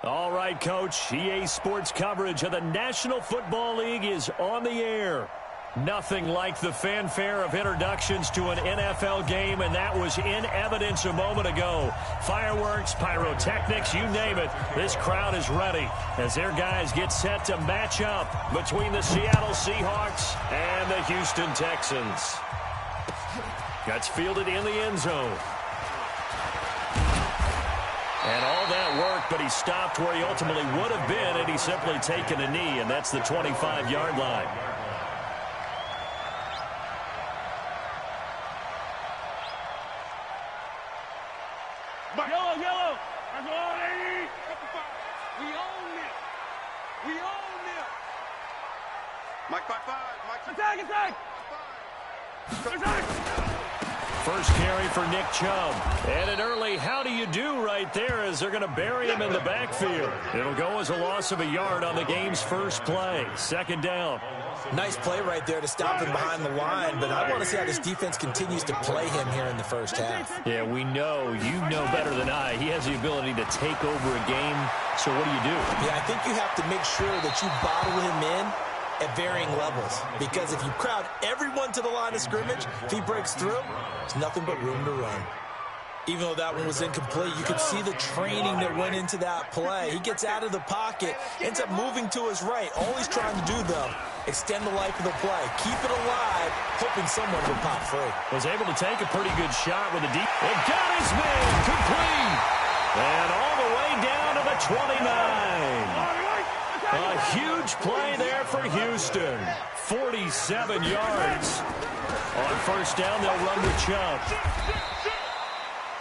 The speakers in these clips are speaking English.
All right, Coach. EA Sports coverage of the National Football League is on the air. Nothing like the fanfare of introductions to an NFL game, and that was in evidence a moment ago. Fireworks, pyrotechnics, you name it. This crowd is ready as their guys get set to match up between the Seattle Seahawks and the Houston Texans. Gets fielded in the end zone. And all that work, but he stopped where he ultimately would have been had he simply taken a knee, and that's the 25-yard line. Yellow. That's all they need. We own it. We own it. Mike 5-5. Attack. First carry for Nick Chubb. And an early how do you do right there as they're going to bury him in the backfield. It'll go as a loss of a yard on the game's first play. Second down. Nice play right there to stop him behind the line, but I want to see how this defense continues to play him here in the first half. Yeah, we know. You know better than I. He has the ability to take over a game. So what do you do? Yeah, I think you have to make sure that you bottle him in at varying levels, because if you crowd everyone to the line of scrimmage, if he breaks through, there's nothing but room to run. Even though that one was incomplete, you could see the training that went into that play. He gets out of the pocket, ends up moving to his right. All he's trying to do, though, extend the life of the play, keep it alive, hoping someone would pop free. Was able to take a pretty good shot with a deep. It got his man complete. And all the way down to the 29. A huge play there for Houston. 47 yards. On first down, they'll run with Chubb.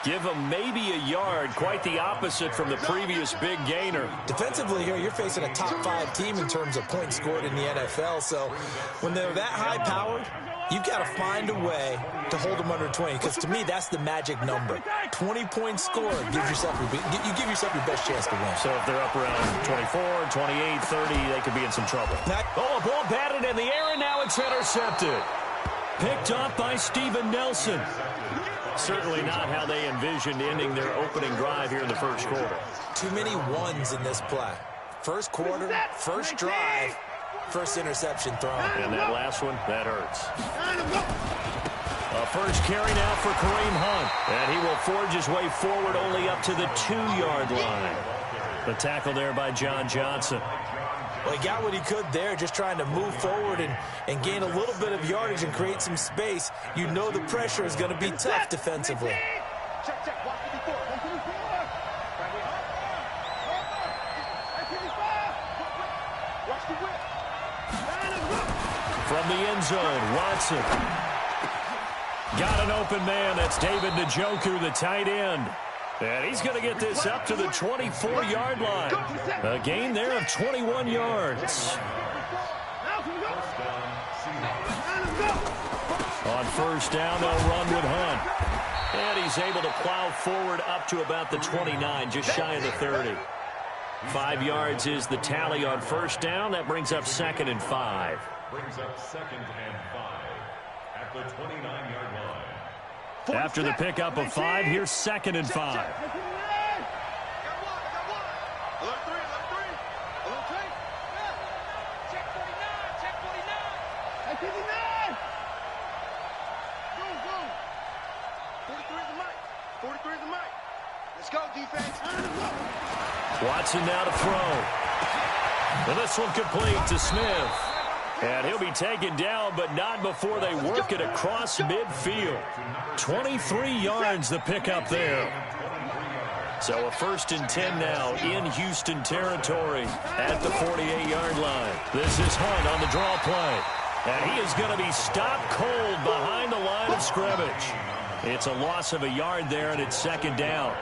Give him maybe a yard, quite the opposite from the previous big gainer. Defensively here, you're facing a top-5 team in terms of points scored in the NFL, so when they're that high-powered, you've got to find a way to hold them under 20, because to me, that's the magic number. 20 points scored, you give yourself your best chance to win. So if they're up around 24, 28, 30, they could be in some trouble. Oh, a ball batted in the air, and now it's intercepted. Picked up by Steven Nelson. Certainly not how they envisioned ending their opening drive here in the first quarter. Too many ones in this play. First quarter, first drive, first interception thrown. And that last one, that hurts. A first carry now for Kareem Hunt. And he will forge his way forward only up to the 2-yard line. The tackle there by John Johnson. Well, he got what he could there, just trying to move forward and gain a little bit of yardage and create some space. You know the pressure is going to be tough defensively. From the end zone, Watson. Got an open man. That's David Njoku, the tight end. And he's going to get this up to the 24-yard line. A gain there of 21 yards. On first down, they'll run with Hunt. And he's able to plow forward up to about the 29, just shy of the 30. 5 yards is the tally on first down. That brings up 2nd and 5. Brings up 2nd and 5 at the 29-yard line. After the pickup of 5, here's 2nd and 5. Let's go, defense. Watson now to throw. And this one complete to Smith. And he'll be taken down, but not before they work it across midfield. 23 yards the pickup there. So a 1st and 10 now in Houston territory at the 48-yard line. This is Hunt on the draw play. And he is going to be stopped cold behind the line of scrimmage. It's a loss of a yard there, and it's 2nd down.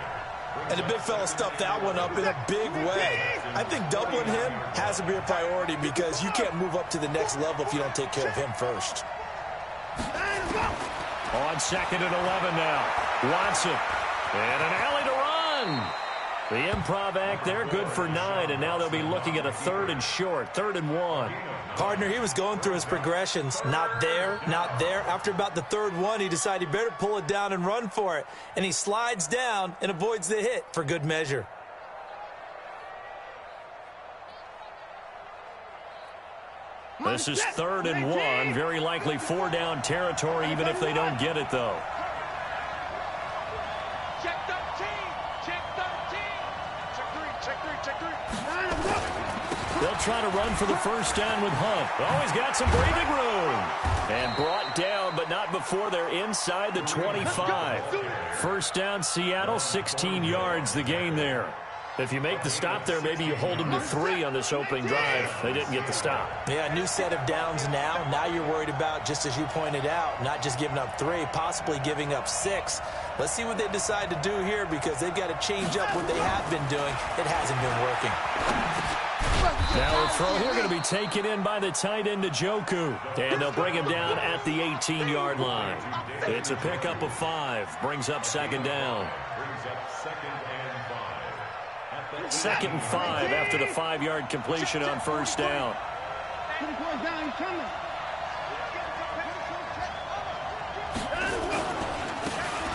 And the big fella stuffed that one up in a big way. I think doubling him has to be a priority, because you can't move up to the next level if you don't take care of him first. On 2nd and 11 now. Watson. And an alley to run. The improv act there, good for 9, and now they'll be looking at a 3rd and short, 3rd and 1. Partner, he was going through his progressions. Not there, not there. After about the 3rd one, he decided he better pull it down and run for it. And he slides down and avoids the hit for good measure. This is 3rd and 1. Very likely 4-down territory, even if they don't get it, though. Check 13. Check 13. Check 3. Check 3. Check 3. They'll try to run for the first down with Hunt. Oh, he's got some breathing room. And brought down, but not before they're inside the 25. First down, Seattle, 16 yards the gain there. If you make the stop there, maybe you hold them to 3 on this opening drive. They didn't get the stop. Yeah, new set of downs now. Now you're worried about, just as you pointed out, not just giving up 3, possibly giving up 6. Let's see what they decide to do here, because they've got to change up what they have been doing. It hasn't been working. Now a throw here going to be taken in by the tight end, Njoku. And they'll bring him down at the 18-yard line. It's a pickup of 5. Brings up 2nd down. Second and 5 after the 5-yard completion on first down.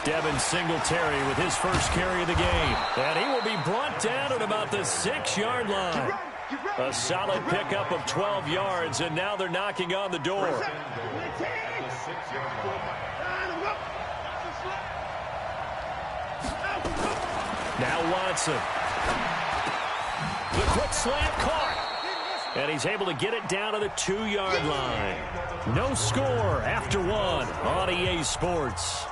Devin Singletary with his first carry of the game. And he will be brought down at about the 6-yard line. A solid pickup of 12 yards, and now they're knocking on the door. Now Watson. The quick slant caught. And he's able to get it down to the 2-yard line. No score after 1 on EA Sports.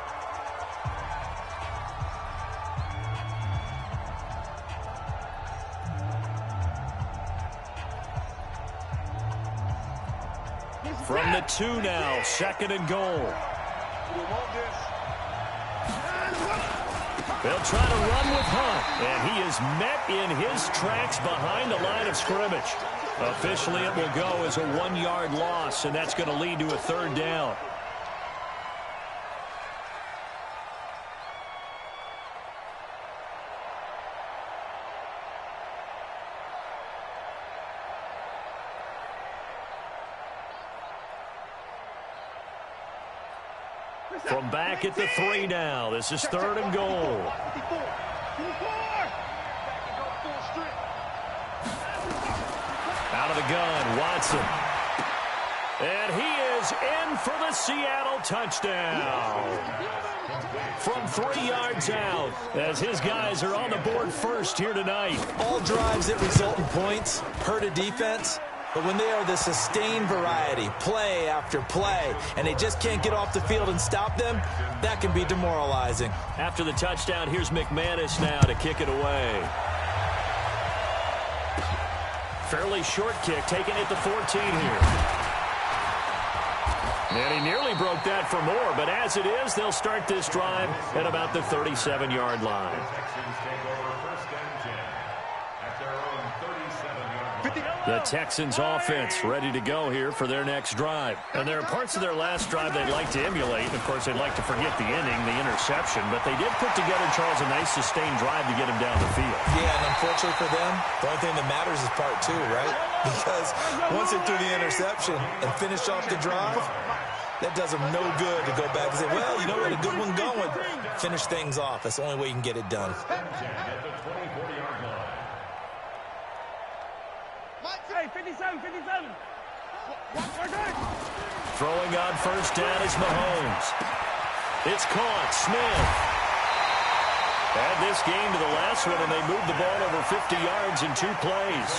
From the 2 now, 2nd and goal. They'll try to run with Hunt, and he is met in his tracks behind the line of scrimmage. Officially, it will go as a 1-yard loss, and that's going to lead to a 3rd down. From back at the 3 now. This is 3rd and goal. Out of the gun, Watson. And he is in for the Seattle touchdown. From 3 yards out, as his guys are on the board first here tonight. All drives that result in points hurt a defense. But when they are the sustained variety, play after play, and they just can't get off the field and stop them, that can be demoralizing. After the touchdown, here's McManus now to kick it away. Fairly short kick, taken at the 14 here. And he nearly broke that for more, but as it is, they'll start this drive at about the 37-yard line. The Texans offense ready to go here for their next drive. And there are parts of their last drive they'd like to emulate. Of course, they'd like to forget the inning, the interception. But they did put together, Charles, a nice sustained drive to get him down the field. Yeah, and unfortunately for them, the only thing that matters is part 2, right? Because once they threw the interception and finished off the drive, that does them no good to go back and say, well, you know what, a good one going. Finish things off. That's the only way you can get it done. Hey, 57, 57. Throwing on first down is Mahomes. It's caught. Smith. Add this game to the last one, and they moved the ball over 50 yards in 2 plays.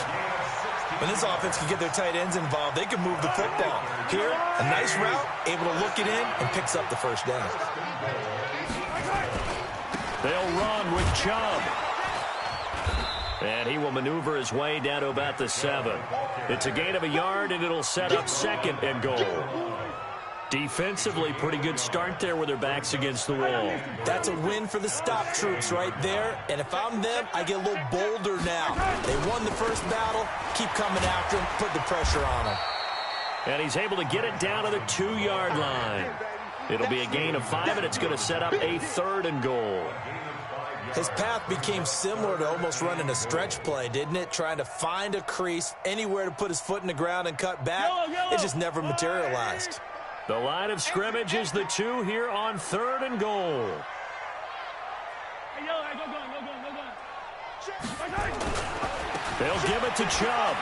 When this offense can get their tight ends involved, they can move the football. Here, a nice route, able to look it in, and picks up the first down. They'll run with Chubb. And he will maneuver his way down to about the 7. It's a gain of a yard, and it'll set up 2nd and goal. Defensively, pretty good start there with their backs against the wall. That's a win for the stop troops right there. And if I'm them, I get a little bolder now. They won the first battle. Keep coming after them. Put the pressure on them. And he's able to get it down to the 2-yard line. It'll be a gain of 5, and it's going to set up a 3rd and goal. His path became similar to almost running a stretch play, didn't it? Trying to find a crease, anywhere to put his foot in the ground and cut back. It just never materialized. The line of scrimmage is the 2 here on 3rd and goal. They'll give it to Chubb.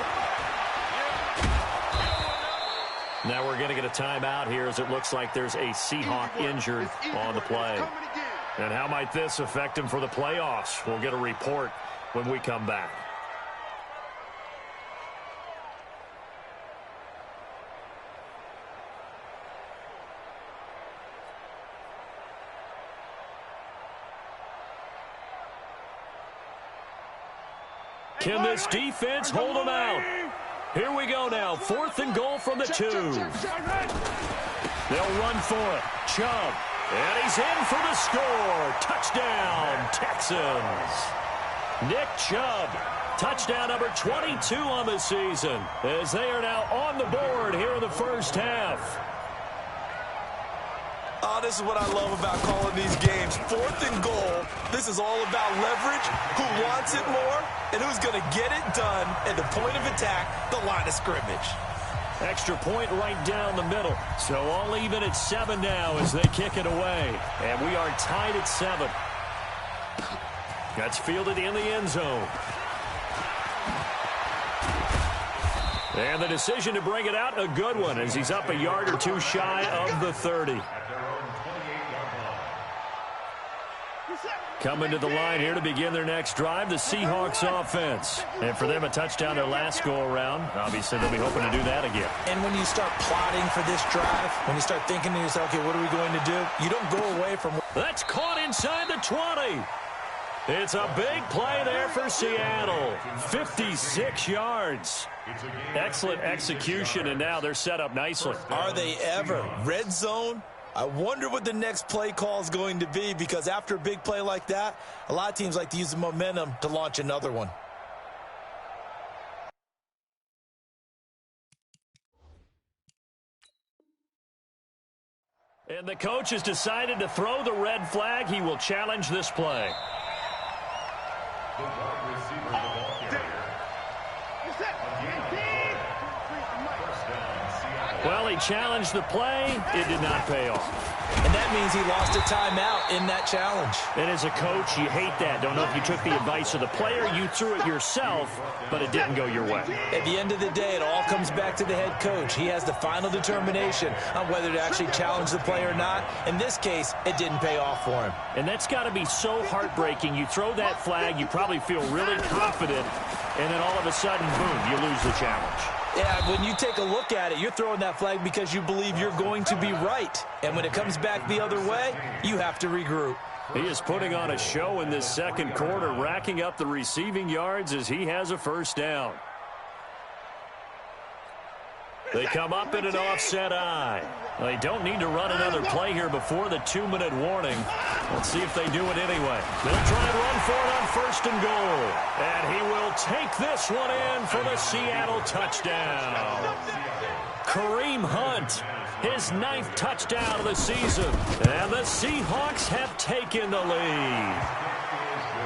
Now we're going to get a timeout here as it looks like there's a Seahawk injured on the play. And how might this affect him for the playoffs? We'll get a report when we come back. Can this defense hold them out? Here we go now. 4th and goal from the 2. They'll run for it. Chubb. And he's in for the score. Touchdown, Texans. Nick Chubb. Touchdown number 22 on the season as they are now on the board here in the first half. Oh, this is what I love about calling these games. 4th and goal. This is all about leverage, who wants it more, and who's going to get it done at the point of attack, the line of scrimmage. Extra point right down the middle. So all even at 7 now as they kick it away. And we are tied at 7. That's fielded in the end zone. And the decision to bring it out, a good one, as he's up a yard or two shy of the 30. Coming to the line here to begin their next drive, the Seahawks offense. And for them, a touchdown their last go-around. Obviously, they'll be hoping to do that again. And when you start plotting for this drive, when you start thinking to yourself, okay, what are we going to do? You don't go away from... That's caught inside the 20. It's a big play there for Seattle. 56 yards. Excellent execution, and now they're set up nicely. Are they ever? Red zone? I wonder what the next play call is going to be, because after a big play like that, a lot of teams like to use the momentum to launch another one. And the coach has decided to throw the red flag. He will challenge this play. The wide receiver, the ball carrier. First down, Seattle. Well, he challenged the play. It did not pay off. And that means he lost a timeout in that challenge. And as a coach, you hate that. Don't know if you took the advice of the player. You threw it yourself, but it didn't go your way. At the end of the day, it all comes back to the head coach. He has the final determination on whether to actually challenge the play or not. In this case, it didn't pay off for him. And that's got to be so heartbreaking. You throw that flag, you probably feel really confident, and then all of a sudden, boom, you lose the challenge. Yeah, when you take a look at it, you're throwing that flag because you believe you're going to be right. And when it comes back the other way, you have to regroup. He is putting on a show in this second quarter, racking up the receiving yards as he has a first down. They come up in an offset eye. They don't need to run another play here before the 2-minute warning. Let's see if they do it anyway. They'll try and run for it on first and goal. And he will take this one in for the Seattle touchdown. Kareem Hunt, his 9th touchdown of the season. And the Seahawks have taken the lead.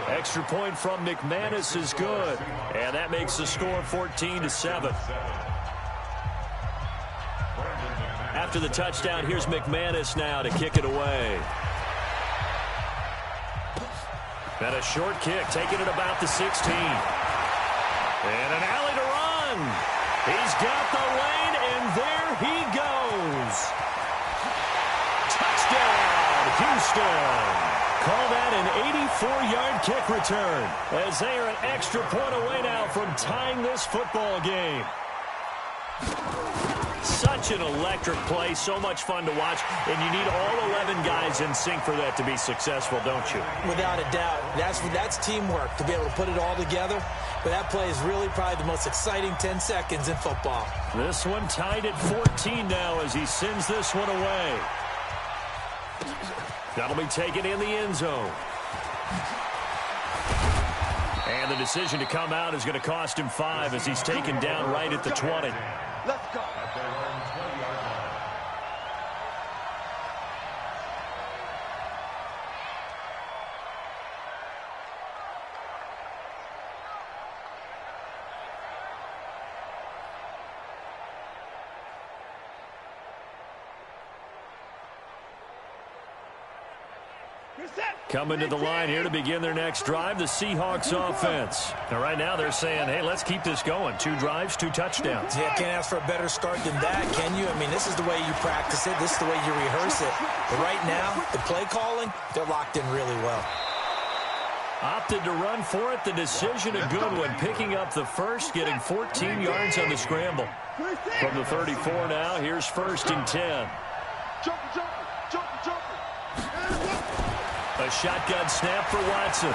Extra point from McManus is good. And that makes the score 14-7. After the touchdown, here's McManus now to kick it away. And a short kick, taking it about the 16. And an alley to run. He's got the lane, and there he goes. Touchdown, Houston. Call that an 84-yard kick return, as they are an extra point away now from tying this football game. Such an electric play, so much fun to watch, and you need all 11 guys in sync for that to be successful, don't you? Without a doubt. That's teamwork, to be able to put it all together. But that play is really probably the most exciting 10 seconds in football. This one tied at 14 now as he sends this one away. That'll be taken in the end zone. And the decision to come out is going to cost him 5 as he's taken down right at the 20. Let's go. Coming to the line here to begin their next drive, the Seahawks offense. Now, right now they're saying, hey, let's keep this going. 2 drives, 2 touchdowns. Yeah, can't ask for a better start than that, can you? I mean, this is the way you practice it. This is the way you rehearse it. But right now, the play calling, they're locked in really well. Opted to run for it. The decision a good one. Picking up the first, getting 14 yards on the scramble. From the 34 now, here's 1st and 10. A shotgun snap for Watson.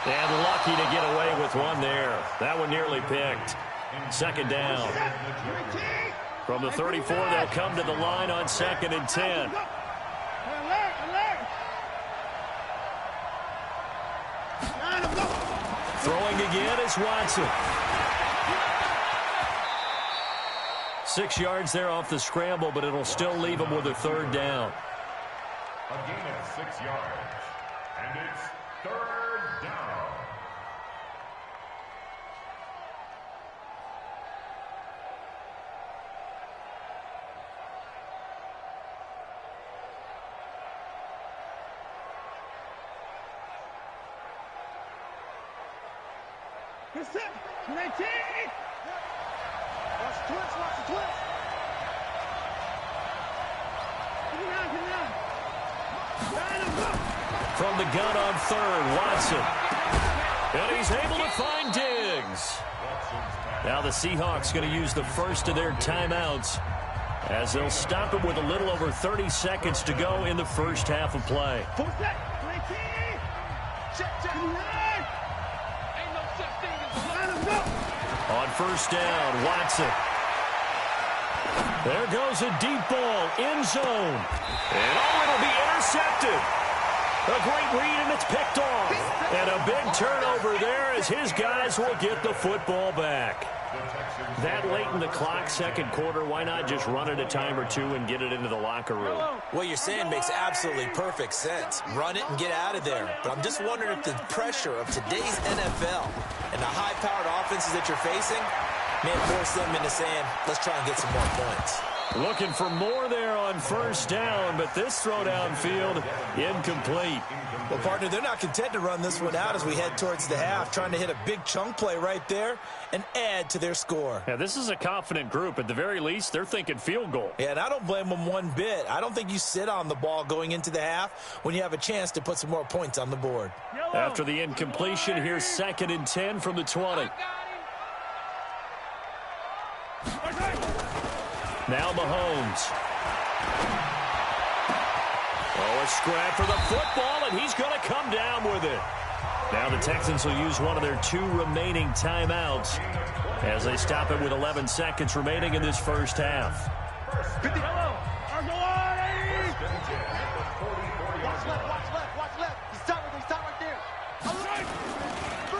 And lucky to get away with one there. That one nearly picked. 2nd down. From the 34, they'll come to the line on 2nd and 10. Throwing again is Watson. 6 yards there off the scramble, but it'll still leave him with a 3rd down. A gain of 6 yards, and it's 3rd down. Good set. 19. Watch the twist. Watch the twist. Get it down. From the gun on 3rd, Watson. And he's able to find Diggs. Now the Seahawks going to use the first of their timeouts as they'll stop him with a little over 30 seconds to go in the first half of play. On 1st down, Watson. There goes a deep ball, end zone. And it'll be intercepted. A great read, and it's picked off. And a big turnover there as his guys will get the football back. That late in the clock, 2nd quarter, why not just run it a time or 2 and get it into the locker room? What you're saying makes absolutely perfect sense. Run it and get out of there. But I'm just wondering if the pressure of today's NFL and the high-powered offenses that you're facing may force them into saying, let's try and get some more points. Looking for more there on 1st down, but this throw downfield incomplete. Well, partner, they're not content to run this one out as we head towards the half, trying to hit a big chunk play right there and add to their score. Yeah, this is a confident group. At the very least, they're thinking field goal. Yeah, and I don't blame them one bit. I don't think you sit on the ball going into the half when you have a chance to put some more points on the board. After the incompletion, here's 2nd and 10 from the 20. Now Mahomes. Oh, a scrap for the football, and he's going to come down with it. Now the Texans will use one of their 2 remaining timeouts as they stop it with 11 seconds remaining in this first half.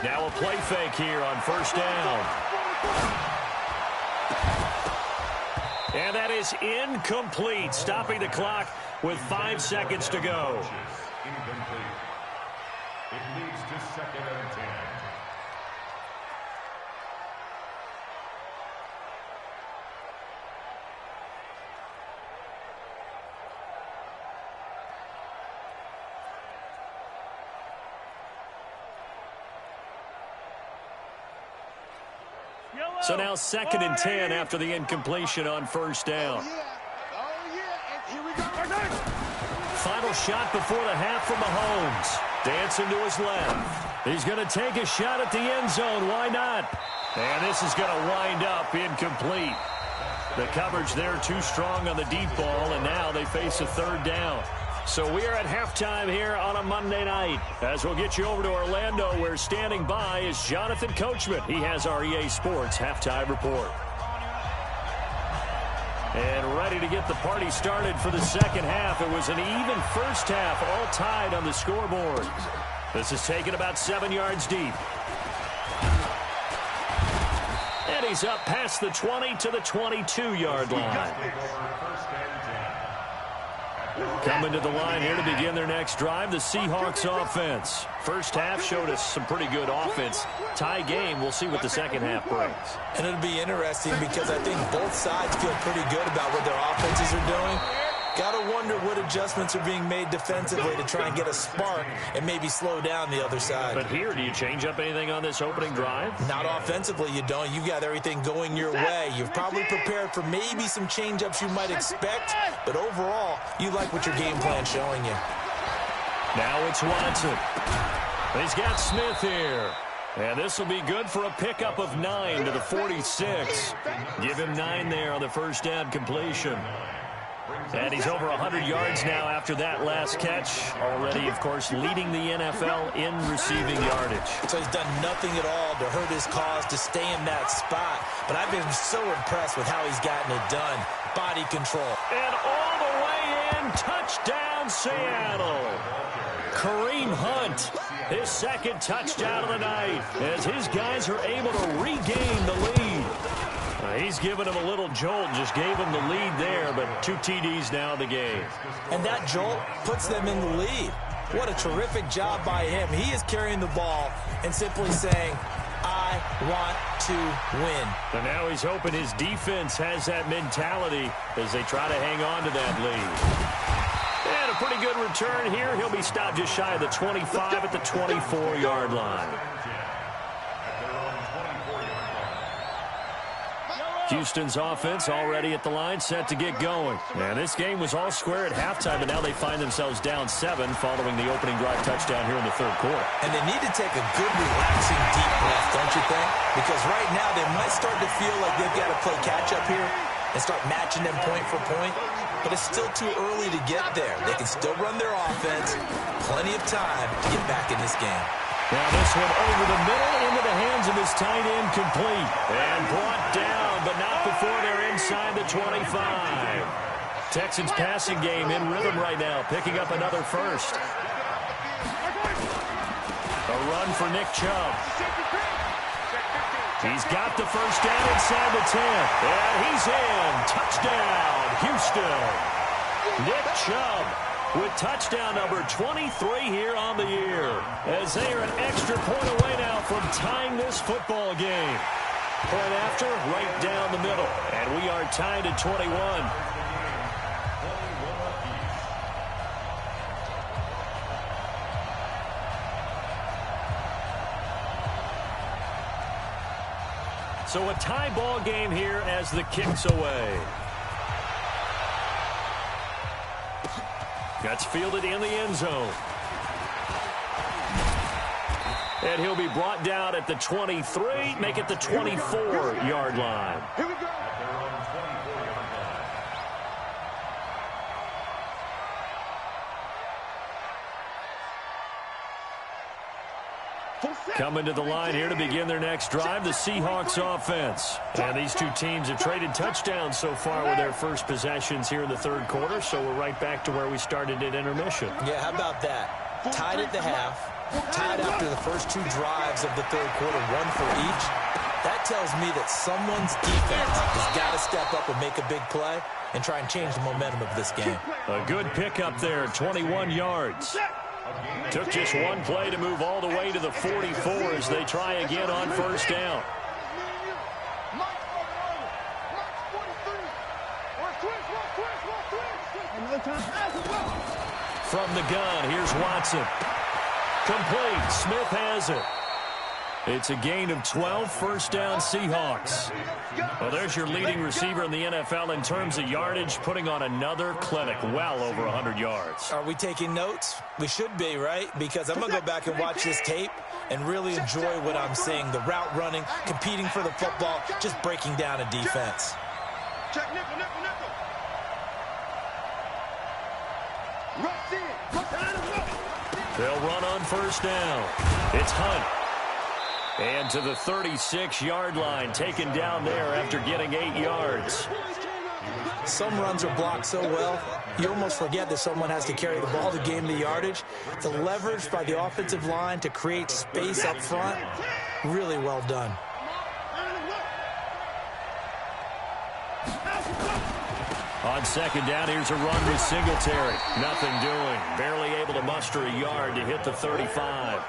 Now a play fake here on 1st down. And that is incomplete, stopping the clock with 5 seconds to go. Incomplete. It leads to 2nd and 10. So now 2nd and 10 after the incompletion on 1st down. Final shot before the half from Mahomes. Dancing to his left. He's going to take a shot at the end zone. Why not? And this is going to wind up incomplete. The coverage there too strong on the deep ball, and now they face a 3rd down. So we are at halftime here on a Monday night. As we'll get you over to Orlando, where standing by is Jonathan Coachman. He has our EA Sports halftime report. And ready to get the party started for the 2nd half. It was an even first half, all tied on the scoreboard. This is taken about 7 yards deep. And he's up past the 20 to the 22-yard line. Coming to the line here to begin their next drive, the Seahawks offense. First half showed us some pretty good offense. Tie game, we'll see what the 2nd half brings. And it'll be interesting because I think both sides feel pretty good about what their offenses are doing. Got to wonder what adjustments are being made defensively to try and get a spark and maybe slow down the other side. But here, do you change up anything on this opening drive? Not offensively, you don't. You've got everything going your way. You've probably prepared for maybe some change-ups you might expect, but overall, you like what your game plan's showing you. Now it's Watson. He's got Smith here. And this will be good for a pickup of 9 to the 46. Give him 9 there on the first down completion. And he's over 100 yards now after that last catch. Already, of course, leading the NFL in receiving yardage. So he's done nothing at all to hurt his cause to stay in that spot. But I've been so impressed with how he's gotten it done. Body control. And all the way in, touchdown Seattle. Kareem Hunt, his second touchdown of the night, as his guys are able to regain the lead. He's given him a little jolt, just gave him the lead there, but 2 TDs now in the game. And that jolt puts them in the lead. What a terrific job by him. He is carrying the ball and simply saying, I want to win. And now he's hoping his defense has that mentality as they try to hang on to that lead. And a pretty good return here. He'll be stopped just shy of the 25 at the 24-yard line. Houston's offense already at the line, set to get going. And this game was all square at halftime, but now they find themselves down 7 following the opening drive touchdown here in the third quarter. And they need to take a good, relaxing, deep breath, don't you think? Because right now they might start to feel like they've got to play catch-up here and start matching them point for point. But it's still too early to get there. They can still run their offense. Plenty of time to get back in this game. Now this one over the middle into the hands of his tight end, complete. And brought down, but not before they're inside the 25. Texans passing game in rhythm right now, picking up another first. A run for Nick Chubb. He's got the first down inside the 10. And he's in. Touchdown, Houston. Nick Chubb with touchdown number 23 here on the year, as they are an extra point away now from tying this football game. Point after, right down the middle, and we are tied at 21. So a tie ball game here as the kick's away. That's fielded in the end zone. And he'll be brought down at the 23, make it the 24-yard line. Here we go. Coming to the line here to begin their next drive, the Seahawks offense. And these two teams have traded touchdowns so far with their first possessions here in the third quarter, so we're right back to where we started at intermission. Yeah, how about that? Tied at the half, tied after the first 2 drives of the third quarter, 1 for each. That tells me that someone's defense has got to step up and make a big play and try and change the momentum of this game. A good pickup there, 21 yards. Took just 1 play to move all the way to the 44 as they try again on first down. From the gun, here's Watson. Complete. Smith has it. It's a gain of 12, first down Seahawks. Well, there's your leading receiver in the NFL in terms of yardage, putting on another clinic, well over 100 yards. Are we taking notes? We should be, right? Because I'm going to go back and watch this tape and really enjoy what I'm seeing. The route running, competing for the football, just breaking down a defense. Check nickel, nickel, nickel. Rush in. They'll run on first down. It's Hunt. And to the 36-yard line, taken down there after getting 8 yards. Some runs are blocked so well, you almost forget that someone has to carry the ball to gain the yardage. The leverage by the offensive line to create space up front, really well done. On second down, here's a run with Singletary. Nothing doing. Barely able to muster a yard to hit the 35.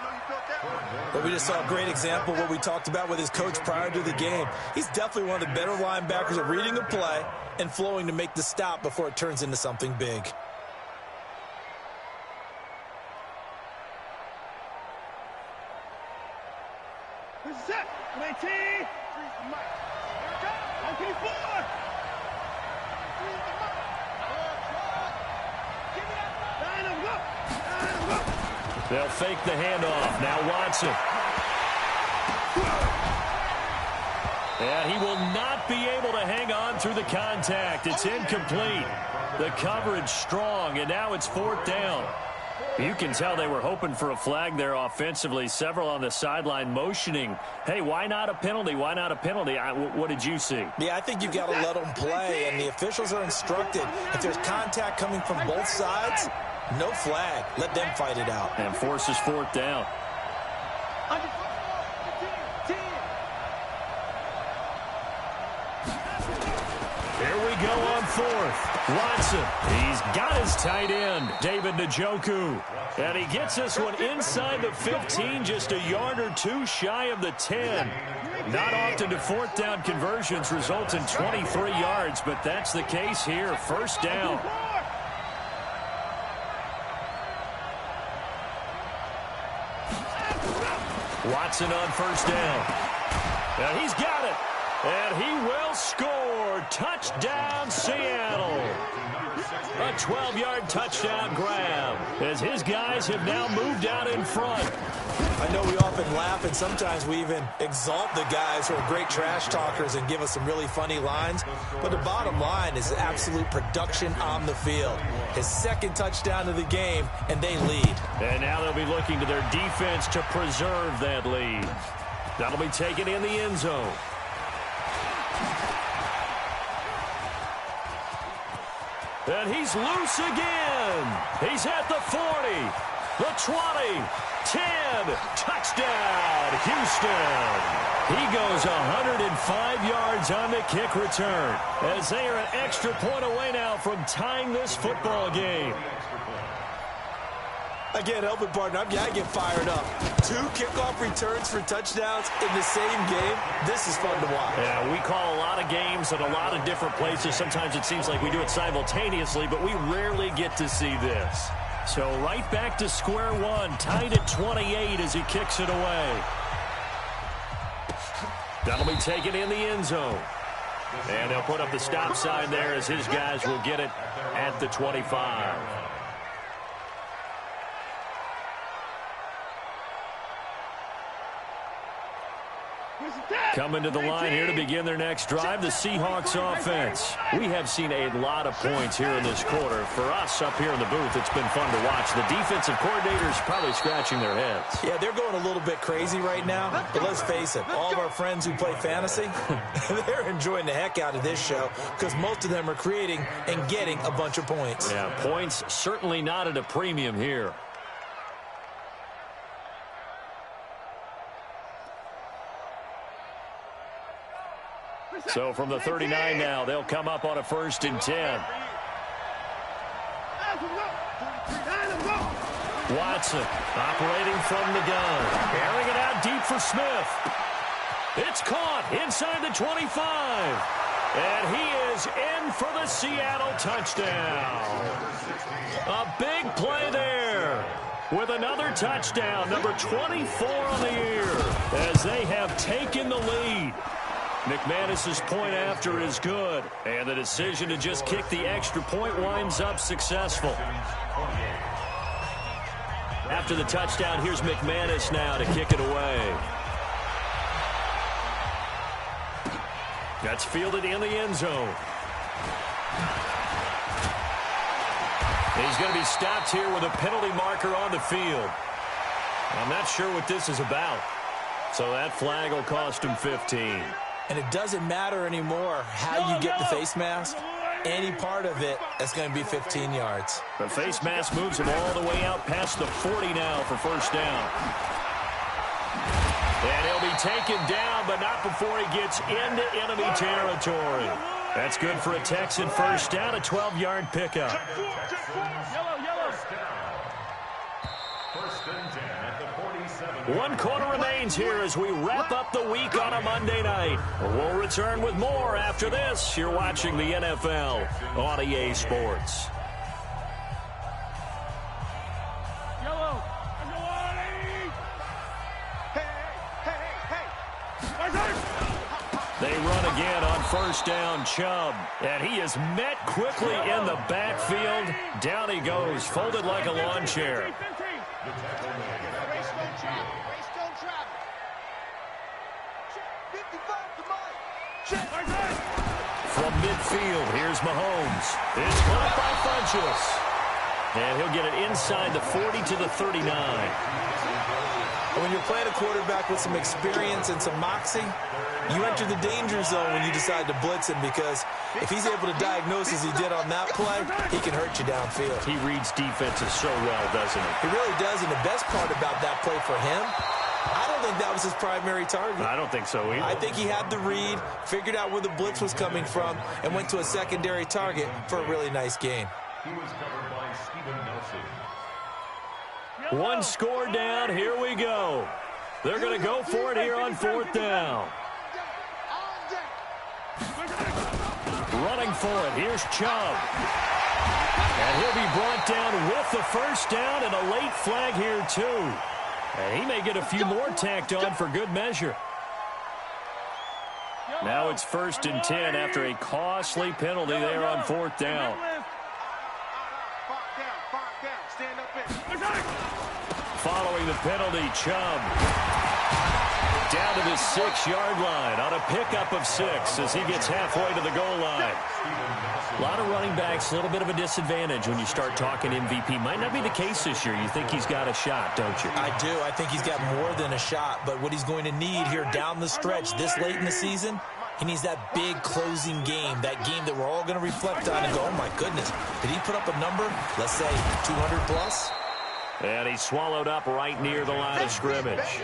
But we just saw a great example of what we talked about with his coach prior to the game. He's definitely one of the better linebackers at reading a play and flowing to make the stop before it turns into something big. Set. 19. Okay, 4. They'll fake the handoff. Now Watson. And he will not be able to hang on through the contact. It's incomplete. The coverage strong, and now it's 4th down. You can tell they were hoping for a flag there offensively. Several on the sideline motioning, hey, why not a penalty? Why not a penalty? What did you see? Yeah, I think you've got to let them play, and the officials are instructed. If there's contact coming from both sides, no flag. Let them fight it out. And forces 4th down. Here we go on 4th. Watson, he's got his tight end, David Njoku. And he gets this one inside the 15, just a yard or two shy of the 10. Not often do 4th down conversions result in 23 yards, but that's the case here. 1st down. Watson on 1st down. And he's got it. And he will score. Touchdown, Seattle. A 12-yard touchdown grab as his guys have now moved out in front. I know we often laugh, and sometimes we even exalt the guys who are great trash talkers and give us some really funny lines. But the bottom line is absolute production on the field. His 2nd touchdown of the game, and they lead. And now they'll be looking to their defense to preserve that lead. That'll be taken in the end zone. And he's loose again. He's at the 40, the 20, 10. Touchdown, Houston. He goes 105 yards on the kick return as they are an extra point away now from tying this football game. I can't help it, partner. I get fired up. 2 kickoff returns for touchdowns in the same game. This is fun to watch. Yeah, we call a lot of games at a lot of different places. Sometimes it seems like we do it simultaneously, but we rarely get to see this. So right back to square one, tied at 28 as he kicks it away. That'll be taken in the end zone. And they'll put up the stop sign there as his guys will get it at the 25. Coming to the line here to begin their next drive, the Seahawks offense. We have seen a lot of points here in this quarter. For us up here in the booth, it's been fun to watch. The defensive coordinators probably scratching their heads. Yeah, they're going a little bit crazy right now. But let's face it, all of our friends who play fantasy, they're enjoying the heck out of this show because most of them are creating and getting a bunch of points. Yeah, points certainly not at a premium here. So from the 39 now, they'll come up on a 1st and 10. Watson operating from the gun. Airing it out deep for Smith. It's caught inside the 25. And he is in for the Seattle touchdown. A big play there with another touchdown, number 24 on the year, as they have taken the lead. McManus's point after is good, and the decision to just kick the extra point winds up successful. After the touchdown, here's McManus now to kick it away. That's fielded in the end zone. He's going to be stopped here with a penalty marker on the field. I'm not sure what this is about. So that flag will cost him 15. And it doesn't matter anymore how you get the face mask. Any part of it is going to be 15 yards. The face mask moves him all the way out past the 40 now for 1st down. And he'll be taken down, but not before he gets into enemy territory. That's good for a Texan 1st down, a 12-yard pickup. Yellow. 1st and 10 at the 47. 1 quarter remains here as we wrap up the week on a Monday night. We'll return with more after this. You're watching the NFL on EA Sports. They run again on first down, Chubb. And he is met quickly in the backfield. Down he goes, folded like a lawn chair. From midfield, here's Mahomes. It's caught by Funchess. And he'll get it inside the 40 to the 39. When you're playing a quarterback with some experience and some moxie, you enter the danger zone when you decide to blitz him, because if he's able to diagnose as he did on that play, he can hurt you downfield. He reads defenses so well, doesn't he? He really does, and the best part about that play for him, I don't think that was his primary target. I don't think so either. I think he had the read, figured out where the blitz was coming from, and went to a secondary target for a really nice gain. He was covered by Steven Nelson. 1 score down. Here we go. They're going to go for it here on 4th down. Running for it. Here's Chubb. And he'll be brought down with the first down, and a late flag here, too. And he may get a few more tacked on for good measure. Now it's 1st and 10 after a costly penalty there on 4th down. Following the penalty, Chubb down to the 6-yard line on a pickup of 6 as he gets halfway to the goal line. A lot of running backs, a little bit of a disadvantage when you start talking MVP. Might not be the case this year. You think he's got a shot, don't you? I do. I think he's got more than a shot. But what he's going to need here down the stretch this late in the season, he needs that big closing game, that game that we're all going to reflect on and go, oh, my goodness, did he put up a number, let's say, 200 plus? And he swallowed up right near the line of scrimmage.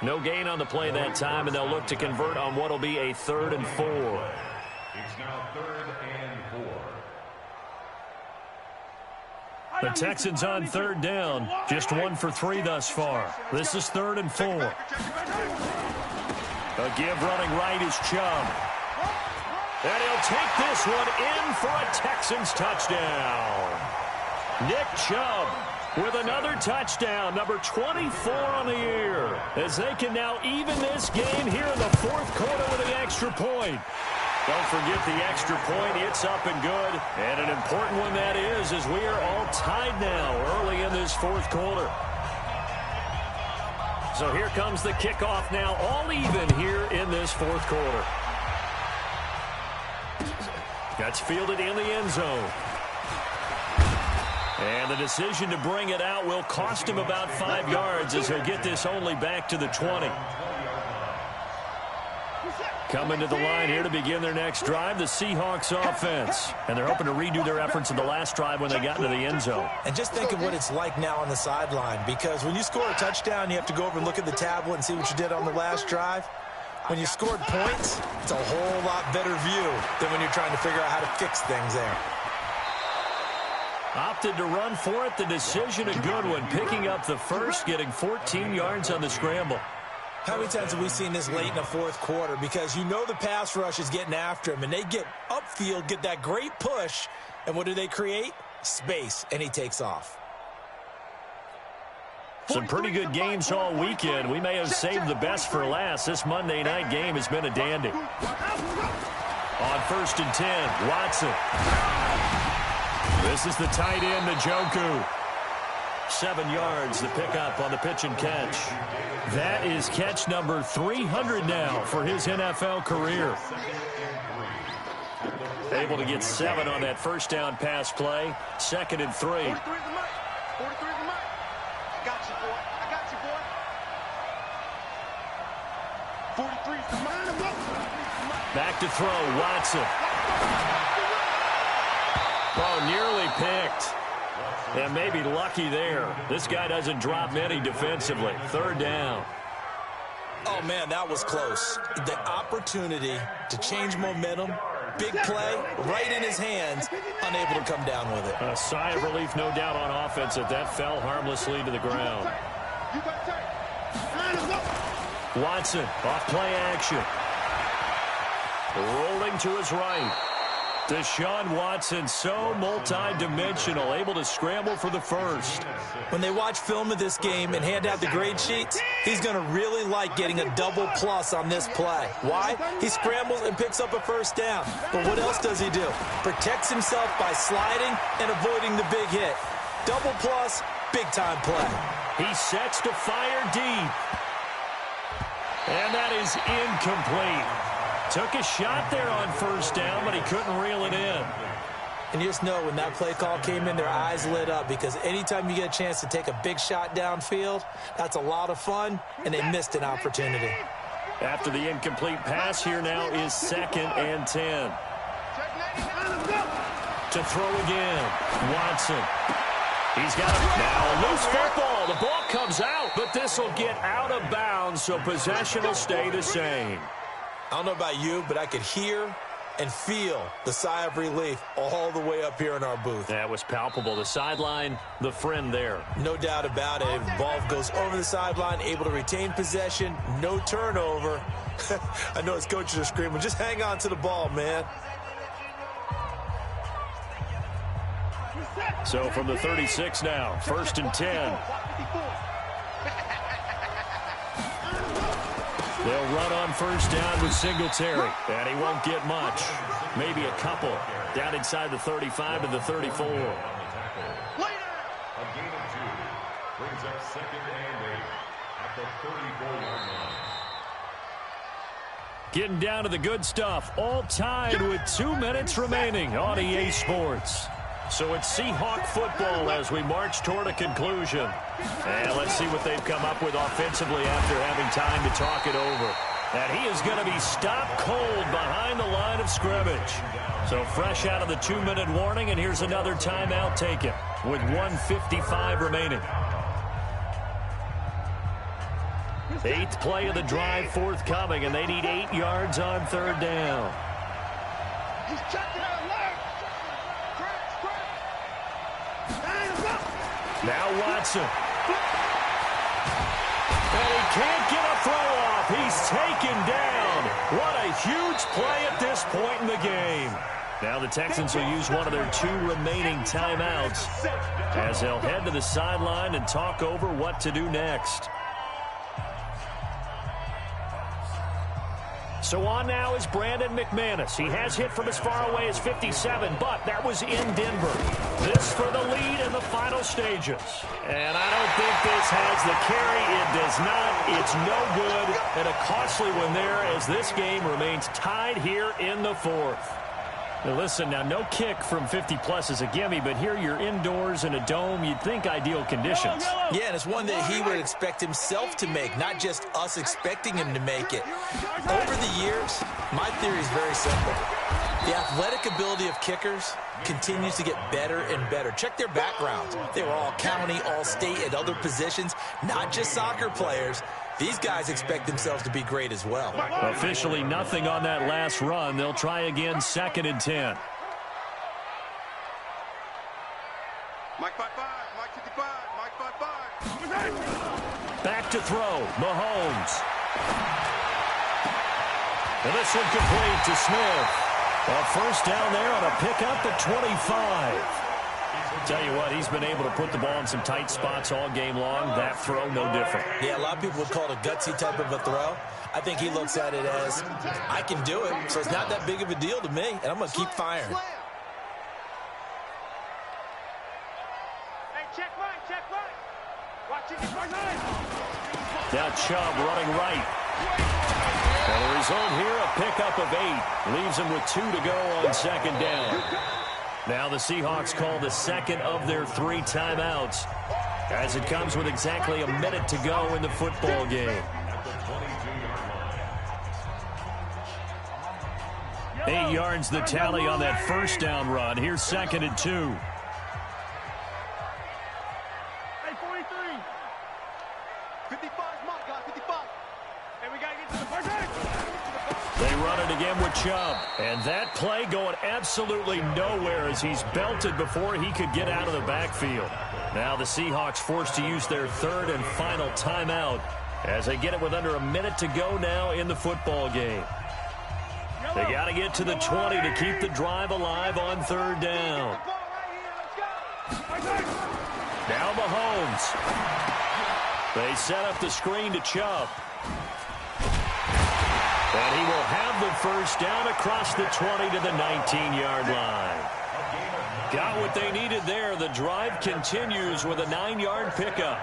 No gain on the play that time, and they'll look to convert on what will be a 3rd and 4. It's now 3rd and 4. The Texans on 3rd down. Just 1 for 3 thus far. This is 3rd and 4. A give running right is Chubb. And he'll take this one in for a Texans touchdown. Nick Chubb with another touchdown, number 24 on the year, as they can now even this game here in the 4th quarter with an extra point. Don't forget the extra point. It's up and good. And an important one that is, as we are all tied now early in this 4th quarter. So here comes the kickoff now, all even here in this 4th quarter. That's fielded in the end zone. And the decision to bring it out will cost him about 5 yards as he'll get this only back to the 20. Coming to the line here to begin their next drive, the Seahawks offense. And they're hoping to redo their efforts in the last drive when they got into the end zone. And just think of what it's like now on the sideline, because when you score a touchdown, you have to go over and look at the tablet and see what you did on the last drive. When you scored points, it's a whole lot better view than when you're trying to figure out how to fix things there. Opted to run for it. The decision a good one. Picking up the first, getting 14 yards on the scramble. How many times have we seen this late in the 4th quarter? Because you know the pass rush is getting after him, and they get upfield, get that great push, and what do they create? Space, and he takes off. Some pretty good games all weekend. We may have saved the best for last. This Monday night game has been a dandy. On 1st and 10, Watson. This is the tight end, Njoku. 7 yards, the pickup on the pitch and catch. That is catch number 300 now for his NFL career. Able to get 7 on that first down pass play. 2nd and 3. 43 is the mic. 43 is the mic. I got you, boy. I got you, boy. 43 is the mic. Back to throw, Watson. Oh, nearly picked. And maybe lucky there. This guy doesn't drop many defensively. 3rd down. Oh, man, that was close. The opportunity to change momentum, big play, right in his hands, unable to come down with it. A sigh of relief, no doubt, on offense that fell harmlessly to the ground. Watson, off play action. Rolling to his right. Deshaun Watson, so multi-dimensional, able to scramble for the first. When they watch film of this game and hand out the grade sheets, he's going to really like getting a double plus on this play. Why? He scrambles and picks up a first down. But what else does he do? Protects himself by sliding and avoiding the big hit. Double plus, big-time play. He sets to fire deep. And that is incomplete. Took a shot there on first down, but he couldn't reel it in. And you just know when that play call came in, their eyes lit up, because anytime you get a chance to take a big shot downfield, that's a lot of fun, and they missed an opportunity. After the incomplete pass, here now is 2nd and 10. To throw again, Watson. He's got it now. A loose football. The ball comes out, but this will get out of bounds, so possession will stay the same. I don't know about you, but I could hear and feel the sigh of relief all the way up here in our booth. That was palpable. The sideline, the friend there. No doubt about it. If the ball goes over the sideline, able to retain possession, no turnover. I know his coaches are screaming, just hang on to the ball, man. So from the 36 now, 1st and 10. They'll run on first down with Singletary, and he won't get much. Maybe a couple. Down inside the 35 to the 34. A gain of 2 brings up 2nd and 8 at the 34-yard line. Getting down to the good stuff. All tied with 2 minutes remaining on EA Sports. So it's Seahawk football as we march toward a conclusion. And let's see what they've come up with offensively after having time to talk it over. And he is going to be stopped cold behind the line of scrimmage. So fresh out of the 2-minute warning, and here's another timeout taken with 1:55 remaining. 8th play of the drive forthcoming, and they need 8 yards on 3rd down. He's checking out left. Now Watson. And he can't get a throw off. He's taken down. What a huge play at this point in the game. Now the Texans will use one of their 2 remaining timeouts as they'll head to the sideline and talk over what to do next. So on now is Brandon McManus. He has hit from as far away as 57, but that was in Denver. This for the lead in the final stages. And I don't think this has the carry. It does not. It's no good. And a costly one there as this game remains tied here in the 4th. Now listen, now no kick from 50-plus is a gimme, but here you're indoors in a dome. You'd think ideal conditions. Yeah, and it's one that he would expect himself to make, not just us expecting him to make it. Over the years, my theory is very simple. The athletic ability of kickers continues to get better and better. Check their backgrounds. They were all county, all state, at other positions, not just soccer players. These guys expect themselves to be great as well. Officially nothing on that last run. They'll try again, 2nd and 10. Mike 5-5, Mike 55, Mike 5-5. Back to throw, Mahomes. And this one complete to Smith. A first down there on a pickup at 25. Tell you what, he's been able to put the ball in some tight spots all game long. That throw, no different. Yeah, a lot of people would call it a gutsy type of a throw. I think he looks at it as, I can do it, so it's not that big of a deal to me, and I'm going to keep firing. Hey, check right. Watch it, right. Now Chubb running right. And the result here, a pickup of 8. Leaves him with 2 to go on 2nd down. Now the Seahawks call the 2nd of their 3 timeouts as it comes with exactly a minute to go in the football game. 8 yards the tally on that first down run. Here's 2nd and 2. Hey, 43. 55 Mike, guys, 55. Hey, we got to get to the first down. They run it again with Chubb. And that play going absolutely nowhere as he's belted before he could get out of the backfield. Now the Seahawks forced to use their 3rd and final timeout as they get it with under a minute to go now in the football game. They got to get to the 20 to keep the drive alive on 3rd down. Now Mahomes. They set up the screen to Chubb. And he will have the first down across the 20 to the 19-yard line. Got what they needed there. The drive continues with a 9-yard pickup.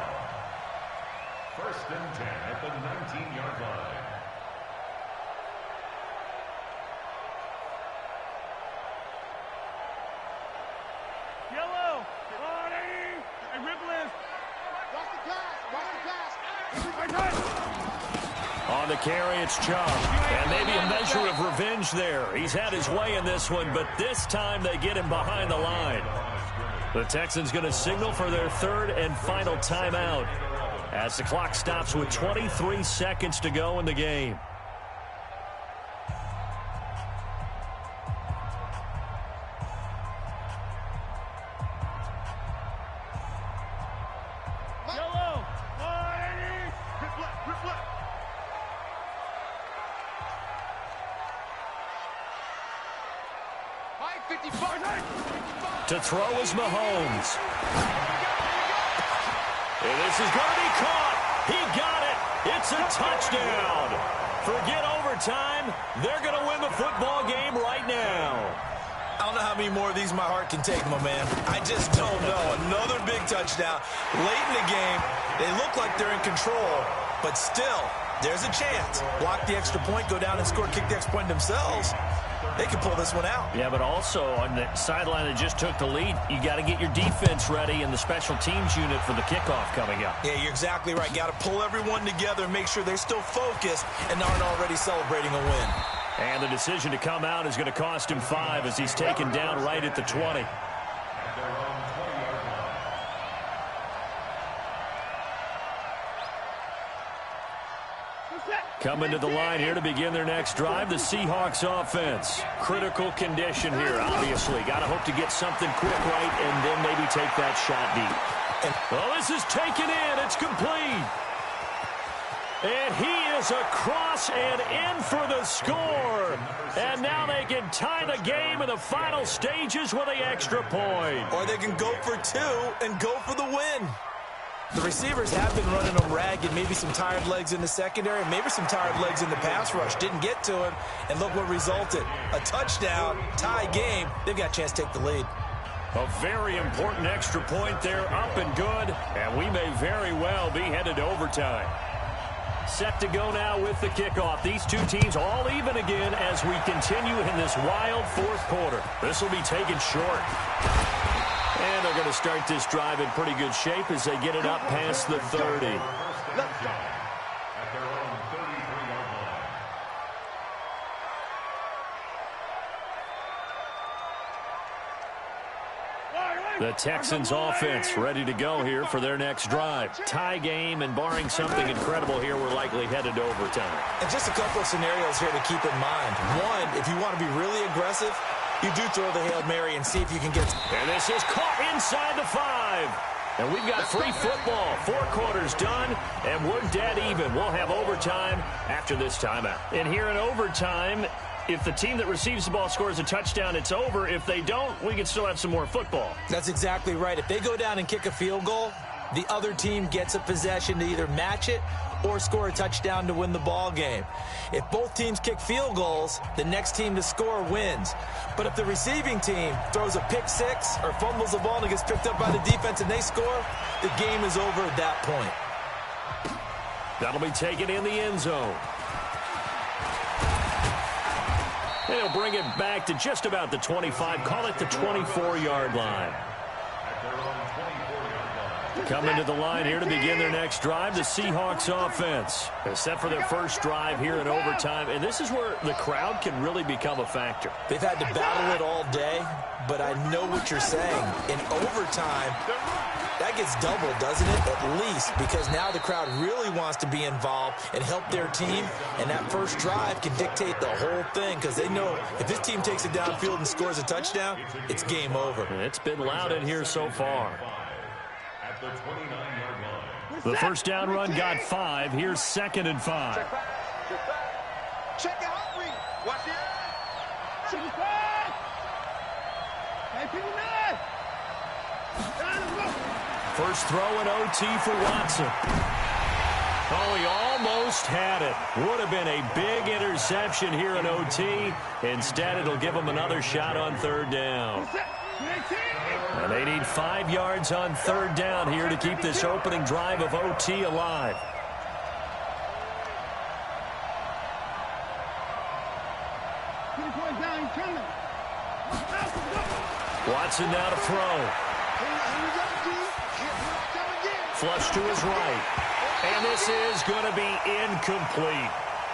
1st and 10 at the 19-yard line. Yellow. Hey, Ripple. Watch the pass. On the carry, it's Chubb. And maybe a measure of revenge there. He's had his way in this one, but this time they get him behind the line. The Texans going to signal for their 3rd and final timeout as the clock stops with 23 seconds to go in the game. To throw is Mahomes. And this is going to be caught. He got it. It's a touchdown. Forget overtime. They're going to win the football game right now. I don't know how many more of these my heart can take, my man. I just don't know. Another big touchdown. Late in the game, they look like they're in control, but still, there's a chance. Block the extra point, go down and score, kick the extra point themselves. They can pull this one out. Yeah, but also on the sideline that just took the lead, you got to get your defense ready and the special teams unit for the kickoff coming up. Yeah, you're exactly right. Got to pull everyone together and make sure they're still focused and aren't already celebrating a win. And the decision to come out is going to cost him 5 as he's taken down right at the 20. Coming to the line here to begin their next drive, the Seahawks offense. Critical condition here, obviously. Got to hope to get something quick right and then maybe take that shot deep. Well, this is taken in. It's complete. And he is across and in for the score. And now they can tie the game in the final stages with the extra point. Or they can go for 2 and go for the win. The receivers have been running them ragged. Maybe some tired legs in the secondary, maybe some tired legs in the pass rush. Didn't get to him, and look what resulted. A touchdown, tie game. They've got a chance to take the lead. A very important extra point there, up and good, and we may very well be headed to overtime. Set to go now with the kickoff. These two teams all even again as we continue in this wild 4th quarter. This will be taken short. And they're going to start this drive in pretty good shape as they get it up past the 30. The Texans offense ready to go here for their next drive. Tie game, and barring something incredible here, we're likely headed to overtime. And just a couple of scenarios here to keep in mind. One, if you want to be really aggressive, you do throw the Hail Mary and see if you can get... And this is caught inside the 5. And we've got free football. 4 quarters done, and we're dead even. We'll have overtime after this timeout. And here in overtime, if the team that receives the ball scores a touchdown, it's over. If they don't, we can still have some more football. That's exactly right. If they go down and kick a field goal, the other team gets a possession to either match it or score a touchdown to win the ball game. If both teams kick field goals, the next team to score wins. But if the receiving team throws a pick 6 or fumbles the ball and it gets picked up by the defense and they score, the game is over at that point. That'll be taken in the end zone. They'll bring it back to just about the 25. Call it the 24-yard line. Coming to the line here to begin their next drive, the Seahawks offense. They're set for their first drive here in overtime, and this is where the crowd can really become a factor. They've had to battle it all day, but I know what you're saying. In overtime, that gets doubled, doesn't it? At least, because now the crowd really wants to be involved and help their team, and that first drive can dictate the whole thing because they know if this team takes it downfield and scores a touchdown, it's game over. And it's been loud in here so far. At the 29-yard line. The first down run got 5. Here's 2nd and 5. Check your heart rate. Watch it. First throw in OT for Watson. Oh, he almost had it. Would have been a big interception here in OT. Instead, it'll give them another shot on 3rd down. And they need 5 yards on 3rd down here to keep this opening drive of OT alive. Watson now to throw. Flush to his right. And this is going to be incomplete.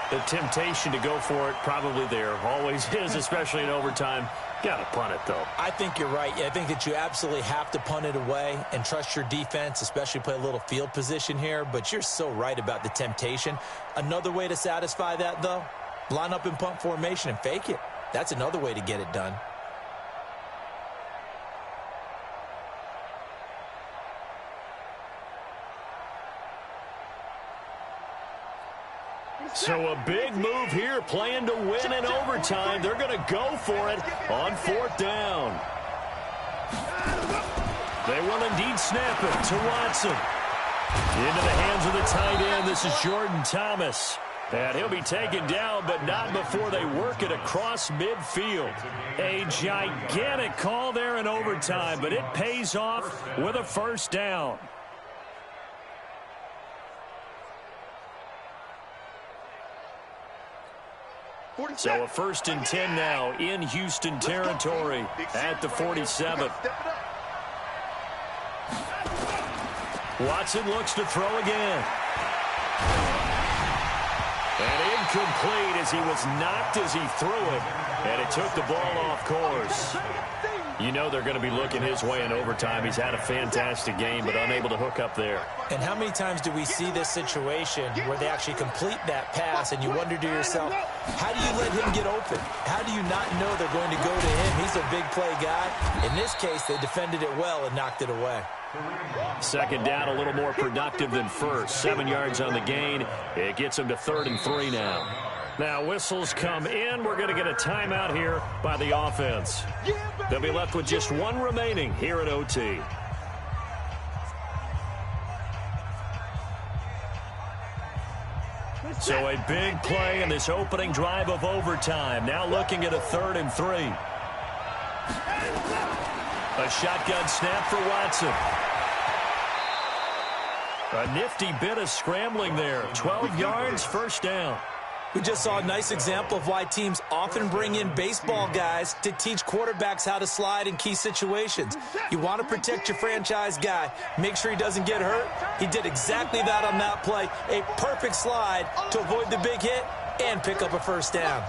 The temptation to go for it probably there. Always is, especially in overtime. Got to punt it, though. I think you're right. I think that you absolutely have to punt it away and trust your defense, especially play a little field position here. But you're so right about the temptation. Another way to satisfy that, though, line up in punt formation and fake it. That's another way to get it done. So a big move here, playing to win in overtime. They're going to go for it on 4th down. They will indeed snap it to Watson. Into the hands of the tight end. This is Jordan Thomas. And he'll be taken down, but not before they work it across midfield. A gigantic call there in overtime, but it pays off with a 1st down. So a 1st and 10 now in Houston territory at the 47. Watson looks to throw again. And incomplete as he was knocked as he threw it. And it took the ball off course. You know they're going to be looking his way in overtime. He's had a fantastic game, but unable to hook up there. And how many times do we see this situation where they actually complete that pass and you wonder to yourself, how do you let him get open? How do you not know they're going to go to him? He's a big play guy. In this case, they defended it well and knocked it away. 2nd down, a little more productive than 1st. 7 yards on the gain. It gets them to 3rd and 3 now. Now whistles come in. We're going to get a timeout here by the offense. They'll be left with just 1 remaining here at OT. So a big play in this opening drive of overtime. Now looking at a 3rd and 3. A shotgun snap for Watson. A nifty bit of scrambling there. 12 yards, 1st down. We just saw a nice example of why teams often bring in baseball guys to teach quarterbacks how to slide in key situations. You want to protect your franchise guy. Make sure he doesn't get hurt. He did exactly that on that play. A perfect slide to avoid the big hit and pick up a 1st down.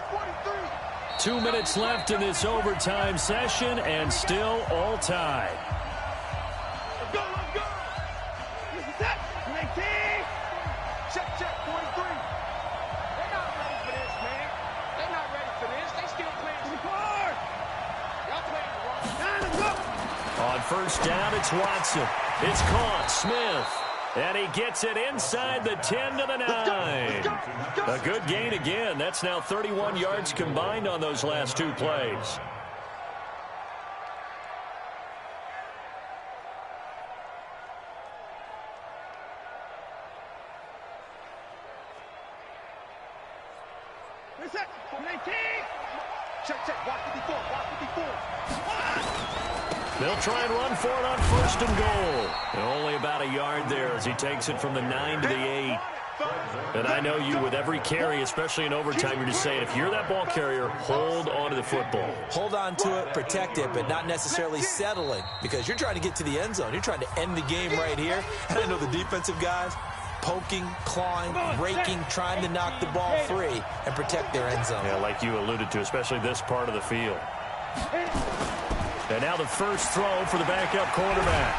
2 minutes left in this overtime session and still all tied. Let's go, let's go. This is it. 19. Check, 43. They're not ready for this, man. They're not ready for this. They still playing too hard. Y'all playing the wrong. Let's go. On 1st down, it's Watson. It's caught. Smith. And he gets it inside the 10 to the 9. A good gain again. That's now 31 yards combined on those last 2 plays. They'll try and run for it on 1st and goal. And only about a yard there as he takes it from the 9 to the 8. And I know you, with every carry, especially in overtime, you're just saying, if you're that ball carrier, hold on to the football. Hold on to it, protect it, but not necessarily settling, because you're trying to get to the end zone. You're trying to end the game right here. And I know the defensive guys poking, clawing, raking, trying to knock the ball free and protect their end zone. Yeah, like you alluded to, especially this part of the field. And now the first throw for the backup quarterback.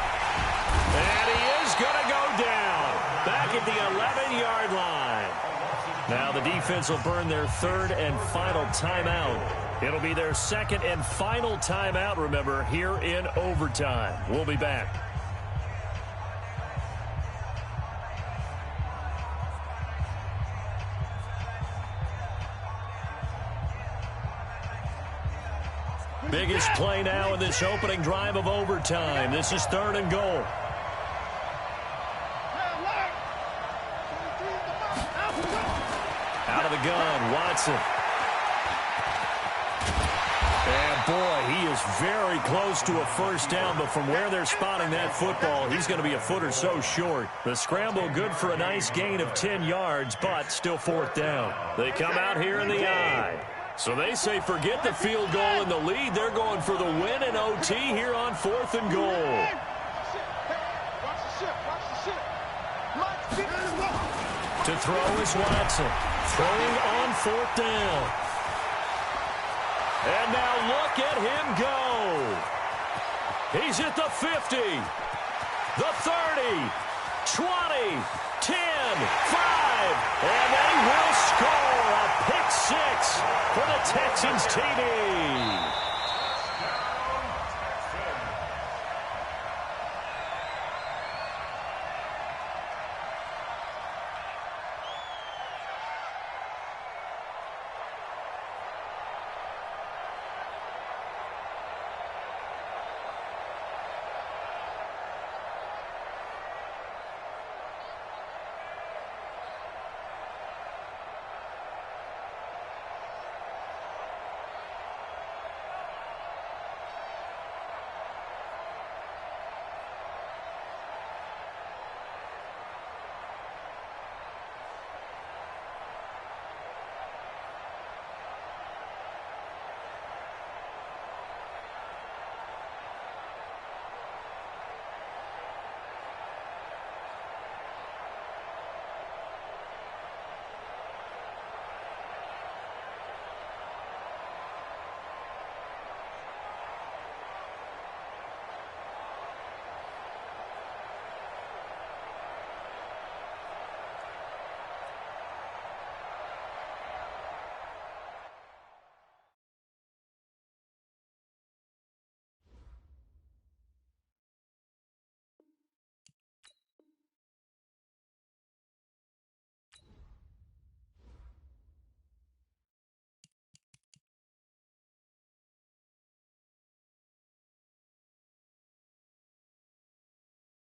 And he is going to go down back at the 11-yard line. Now the defense will burn their 3rd and final timeout. It'll be their 2nd and final timeout, remember, here in overtime. We'll be back. Biggest play now in this opening drive of overtime. This is 3rd and goal. Out of the gun, Watson. And boy, he is very close to a first down, but from where they're spotting that football, he's going to be a foot or so short. The scramble good for a nice gain of 10 yards, but still 4th down. They come out here in the I. So they say forget the field goal and the lead. They're going for the win in OT here on 4th and goal. To throw is Watson. Throwing on 4th down. And now look at him go. He's at the 50, the 30, 20, 10, 5, and they will score a pick 6 for the Texans TD.